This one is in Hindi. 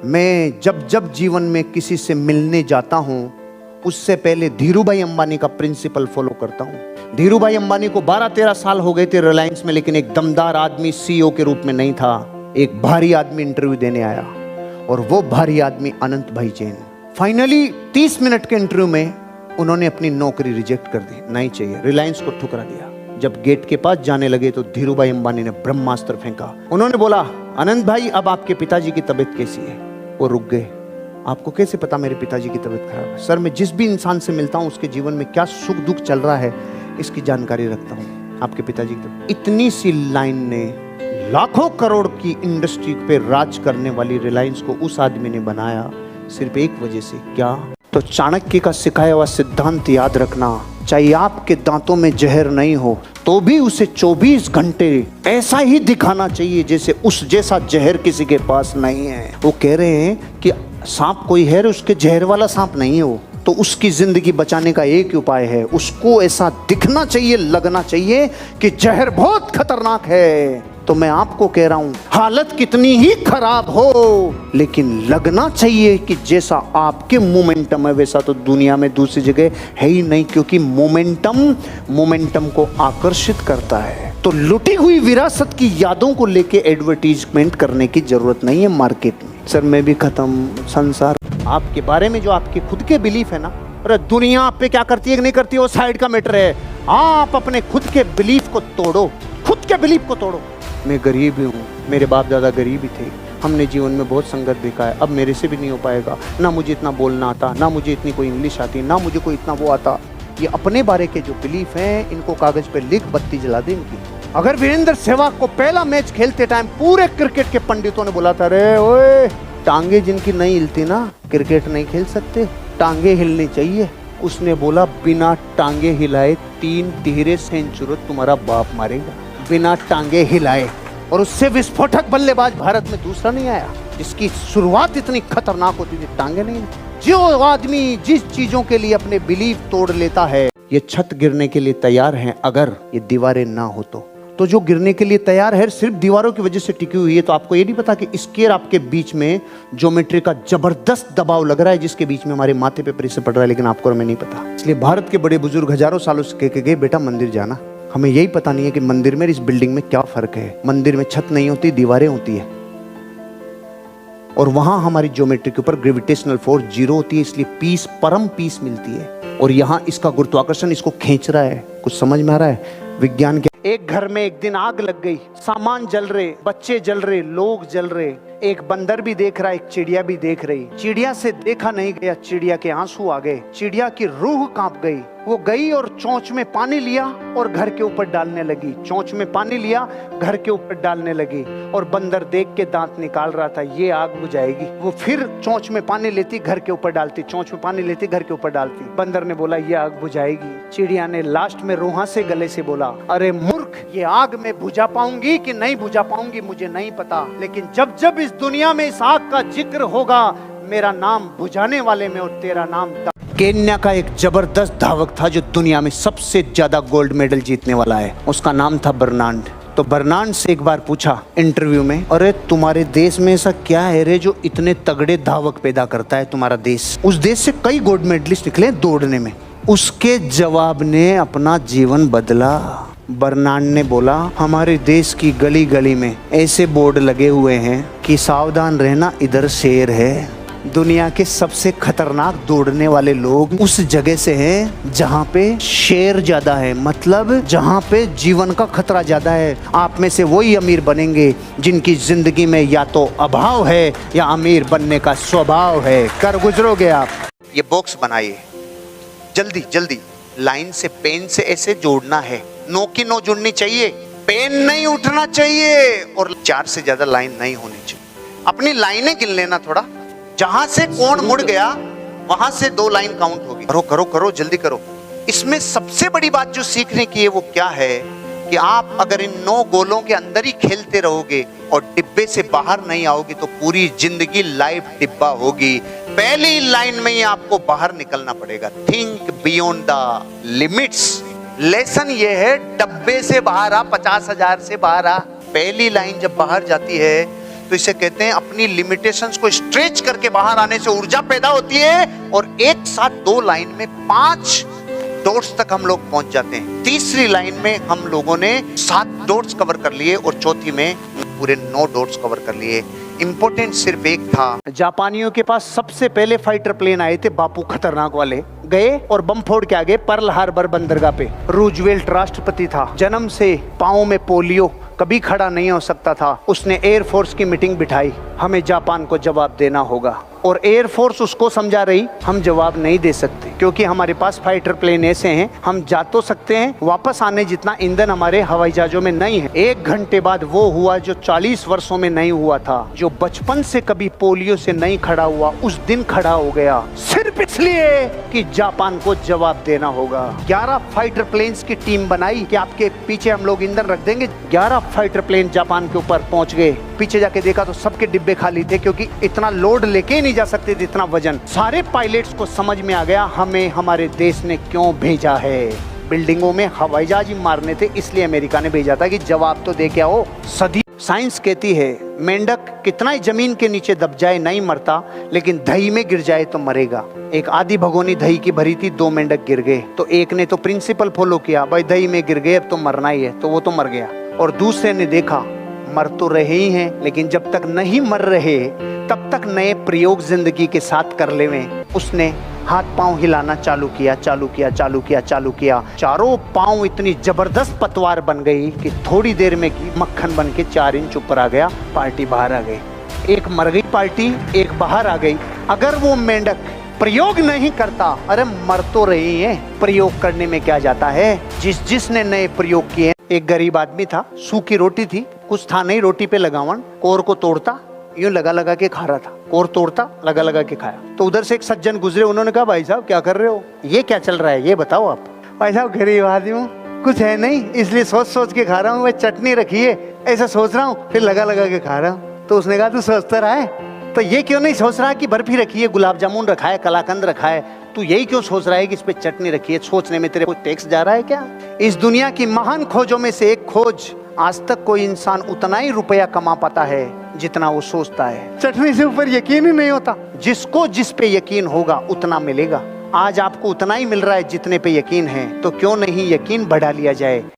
मैं जब जब जीवन में किसी से मिलने जाता हूं, उससे पहले धीरूभाई अंबानी का प्रिंसिपल फॉलो करता हूं। धीरूभाई अंबानी को 12-13 साल हो गए थे रिलायंस में, लेकिन एक दमदार आदमी सीईओ के रूप में नहीं था। एक भारी आदमी इंटरव्यू देने आया और वो भारी आदमी अनंत भाई जैन। फाइनली 30 मिनट के इंटरव्यू में उन्होंने अपनी नौकरी रिजेक्ट कर दी, नहीं चाहिए, रिलायंस को ठुकरा दिया। जब गेट के पास जाने लगे तो धीरूभाई अंबानी ने ब्रह्मास्त्र फेंका। उन्होंने बोला, अनंत भाई अब आपके पिताजी की तबीयत कैसी है? वो रुक गए। आपको कैसे पता मेरे पिताजी की तबीयत खराब है? सर, मैं जिस भी इंसान से मिलता हूं उसके जीवन में क्या सुख दुख चल रहा है इसकी जानकारी रखता हूं। आपके पिताजी की इतनी सी लाइन ने लाखों करोड़ की इंडस्ट्री पे राज करने वाली रिलायंस को उस आदमी ने बनाया सिर्फ एक वजह से। क्या? तो चाणक्य का सिखाया हुआ सिद्धांत याद रखना, चाहे आपके दांतों में जहर नहीं हो तो भी उसे 24 घंटे ऐसा ही दिखाना चाहिए जैसे उस जैसा जहर किसी के पास नहीं है। वो कह रहे हैं कि सांप कोई है, उसके जहर वाला सांप नहीं है वो, तो उसकी जिंदगी बचाने का एक ही उपाय है, उसको ऐसा दिखना चाहिए, लगना चाहिए कि जहर बहुत खतरनाक है। तो मैं आपको कह रहा हूं, हालत कितनी ही खराब हो लेकिन लगना चाहिए कि जैसा आपके मोमेंटम है वैसा तो दुनिया में दूसरी जगह है ही नहीं, क्योंकि मोमेंटम को आकर्षित करता है। तो लुटी हुई विरासत की यादों को लेके एडवर्टीजमेंट करने की जरूरत नहीं है मार्केट में। सर मैं भी खत्म, संसार आपके बारे में जो आपके खुद के बिलीफ है ना, अरे दुनिया आप पे क्या करती है कि नहीं करती है वो साइड का मैटर है। आप अपने खुद के बिलीफ को तोड़ो, खुद के बिलीफ को तोड़ो। मैं गरीब ही हूँ, मेरे बाप दादा गरीब ही थे, हमने जीवन में बहुत संघर्ष देखा है, अब मेरे से भी नहीं हो पाएगा, ना मुझे इतना बोलना आता, ना मुझे इतनी कोई इंग्लिश आती, ना मुझे कोई इतना वो आता। ये अपने बारे के जो बिलीफ हैं इनको कागज पे लिख बत्ती जला दे इनकी। अगर वीरेंद्र सहवाग को पहला मैच खेलते टाइम पूरे क्रिकेट के पंडितों ने बोला था, रे ओए टांगे जिनकी नहीं हिलती ना क्रिकेट नहीं खेल सकते, टांगे हिलनी चाहिए। उसने बोला, बिना टांगे हिलाए 3 तिहरे सेंचुरी तुम्हारा बाप मारेगा, बिना टांगे हिलाए। और उससे विस्फोटक बल्लेबाज भारत में दूसरा नहीं आया जिसकी शुरुआत इतनी खतरनाक होती थी, टांगे नहीं। जो आदमी जिस चीजों के लिए अपने बिलीफ तोड़ लेता है, ये छत गिरने के लिए तैयार है अगर ये दीवारें ना हो तो जो गिरने के लिए तैयार है सिर्फ दीवारों की वजह से टिकी हुई है। तो आपको ये नहीं पता कि स्केयर आपके बीच में ज्योमेट्री का जबरदस्त दबाव लग रहा है जिसके बीच में हमारे माथे पे प्रेशर पड़ रहा है, लेकिन आपको और मैं नहीं पता। इसलिए भारत के बड़े बुजुर्ग हजारों सालों से कह के गए, बेटा मंदिर जाना। हमें यही पता नहीं है कि मंदिर में इस बिल्डिंग में क्या फर्क है। मंदिर में छत नहीं होती, दीवारें होती है, और वहां हमारी ज्योमेट्री के ऊपर ग्रेविटेशनल फोर्स 0 होती है, इसलिए पीस, परम पीस मिलती है। और यहाँ इसका गुरुत्वाकर्षण इसको खींच रहा है। कुछ समझ में आ रहा है? विज्ञान के एक घर में एक दिन आग लग गई, सामान जल रहे, बच्चे जल रहे, लोग जल रहे। एक बंदर भी देख रहा है, एक चिड़िया भी देख रही। चिड़िया से देखा नहीं गया, चिड़िया के आंसू आ गए, चिड़िया की रूह कांप गई। वो गई और चोंच में पानी लिया और घर के ऊपर डालने लगी, चोंच में पानी लिया घर के ऊपर डालने लगी। और बंदर देख के दांत निकाल रहा था, ये आग बुझाएगी। वो फिर चोंच में पानी लेती, घर के ऊपर डालती, चोंच में पानी लेती, घर के ऊपर डालती। बंदर ने बोला, ये आग बुझाएगी। चिड़िया ने लास्ट में रूहा से गले से बोला, अरे मूर्ख, ये आग मैं बुझा पाऊंगी कि नहीं बुझा पाऊंगी मुझे नहीं पता, लेकिन जब जब इस दुनिया में इस आग का जिक्र होगा मेरा नाम बुझाने वाले में और तेरा नाम। केन्या का एक जबरदस्त धावक था जो दुनिया में सबसे ज्यादा गोल्ड मेडल जीतने वाला है, उसका नाम था बर्नांड। तो बर्नांड से एक बार पूछा इंटरव्यू में, अरे तुम्हारे देश में ऐसा क्या है रे जो इतने तगड़े धावक पैदा करता है तुम्हारा देश? उस देश से कई गोल्ड मेडलिस्ट निकले दौड़ने में। उसके जवाब ने अपना जीवन बदला। बर्नांड ने बोला, हमारे देश की गली गली में ऐसे बोर्ड लगे हुए हैं कि सावधान रहना, इधर शेर है। दुनिया के सबसे खतरनाक दौड़ने वाले लोग उस जगह से हैं जहाँ पे शेर ज्यादा है, मतलब जहाँ पे जीवन का खतरा ज्यादा है। आप में से वही अमीर बनेंगे जिनकी जिंदगी में या तो अभाव है या अमीर बनने का स्वभाव है। कर गुजरोगे आप। ये बॉक्स बनाइए, जल्दी जल्दी लाइन से, पेन से ऐसे जोड़ना है, नो की नो जुड़नी चाहिए, पेन नहीं उठना चाहिए और 4 से ज्यादा लाइन नहीं होनी चाहिए। अपनी लाइनें गिन लेना थोड़ा, जहां से कोण मुड़ गया वहां से 2 लाइन काउंट होगी। करो करो करो, जल्दी करो। इसमें सबसे बड़ी बात जो सीखने की है वो क्या है कि आप अगर इन 9 गोलों के अंदर ही खेलते रहोगे और डिब्बे से बाहर नहीं आओगे तो पूरी जिंदगी लाइफ डिब्बा होगी। पहली लाइन में ही आपको बाहर निकलना पड़ेगा। Think beyond the limits. Lesson ये है, डब्बे से बाहर आ, 50,000 से बाहर आ। पहली लाइन जब बाहर जाती है तो इसे कहते हैं अपनी लिमिटेशंस को स्ट्रेच करके बाहर आने से ऊर्जा पैदा होती है और एक साथ 2 लाइन में 5 डॉट्स तक हम लोग पहुंच जाते हैं। तीसरी लाइन में हम लोगों ने 7 डॉट्स कवर कर लिए और चौथी में पूरे 9 डॉट्स कवर कर लिए। इंपॉर्टेंट सिर्फ एक था, जापानियों के पास सबसे पहले फाइटर प्लेन आए थे, बापू खतरनाक वाले, गए और बम फोड़ के आ गए पर्ल हार्बर बंदरगाह पे। रूजवेल्ट राष्ट्रपति था, जन्म से पाँव में पोलियो, कभी खड़ा नहीं हो सकता था। उसने एयरफोर्स की मीटिंग बिठाई, हमें जापान को जवाब देना होगा, और एयरफोर्स उसको समझा रही हम जवाब नहीं दे सकते क्योंकि हमारे पास फाइटर प्लेन ऐसे हैं, हम जा तो सकते हैं, वापस आने जितना ईंधन हमारे हवाई जहाजों में नहीं है। 1 घंटे बाद वो हुआ जो 40 वर्षों में नहीं हुआ था, जो बचपन से कभी पोलियो से नहीं खड़ा हुआ उस दिन खड़ा हो गया, सिर्फ इसलिए कि जापान को जवाब देना होगा। 11 फाइटर प्लेन्स की टीम बनाई कि आपके पीछे हम लोग ईंधन रख देंगे। 11 फाइटर प्लेन जापान के ऊपर पहुंच गए, पीछे जाके देखा तो सबके डिब्बे खाली थे क्योंकि इतना लोड लेके नहीं जा सकते थे, इतना वजन। सारे पायलट्स को समझ में आ गया हमें हमारे देश ने क्यों भेजा है। बिल्डिंगों में हवाई जहाज मारने थे इसलिए अमेरिका ने भेजा था कि जवाब तो दे के आओ। सदी साइंस कहती है मेंढक कितना ही जमीन के नीचे दब जाए नहीं मरता, लेकिन दही में गिर जाए तो मरेगा। एक आधी भगोनी दही की भरी थी, 2 मेंढक गिर गए, तो एक ने तो प्रिंसिपल फॉलो किया, भाई दही में गिर गए अब तो मरना ही है, तो वो तो मर गया। और दूसरे ने देखा मर तो रहे ही हैं, लेकिन जब तक नहीं मर रहे तब तक नए प्रयोग जिंदगी के साथ कर लेवें। उसने हाथ पांव हिलाना चालू किया, चालू किया, चालू किया, चालू किया। चारों पांव इतनी जबरदस्त पतवार बन गई कि थोड़ी देर में की मक्खन बन के 4 इंच ऊपर आ गया। पार्टी बाहर आ गई, एक मर गई पार्टी, एक बाहर आ गई। अगर वो मेंढक प्रयोग नहीं करता, अरे मर तो रही है, प्रयोग करने में क्या जाता है। जिसने नए प्रयोग किए, एक गरीब आदमी था, सूखी रोटी थी, कुछ था नहीं, रोटी पे लगावन, कोर को तोड़ता, यूं लगा लगा के खा रहा था, कोर तोड़ता लगा लगा के खाया। तो उधर से एक सज्जन गुजरे, उन्होंने कहा भाई साहब क्या कर रहे हो, ये क्या चल रहा है, ये बताओ आप। भाई साहब गरीब आदमी हूँ, कुछ है नहीं इसलिए सोच सोच के खा रहा हूँ, मैं चटनी रखी है ऐसा सोच रहा हूँ, फिर लगा लगा के खा रहा हूँ। तो उसने कहा तू सोचता रहा है तो ये क्यों नहीं सोच रहा कि बर्फी रखी है, गुलाब जामुन रखा है, कलाकंद रखा है, तू यही क्यों सोच रहा है कि इस पे चटनी रखी है। सोचने में तेरे को टैक्स जा रहा है क्या। इस दुनिया की महान खोजों में से एक खोज, आज तक कोई इंसान उतना ही रुपया कमा पाता है जितना वो सोचता है। चटनी से ऊपर यकीन ही नहीं होता। जिसको जिस पे यकीन होगा उतना मिलेगा। आज आपको उतना ही मिल रहा है जितने पे यकीन है, तो क्यों नहीं यकीन बढ़ा लिया जाए।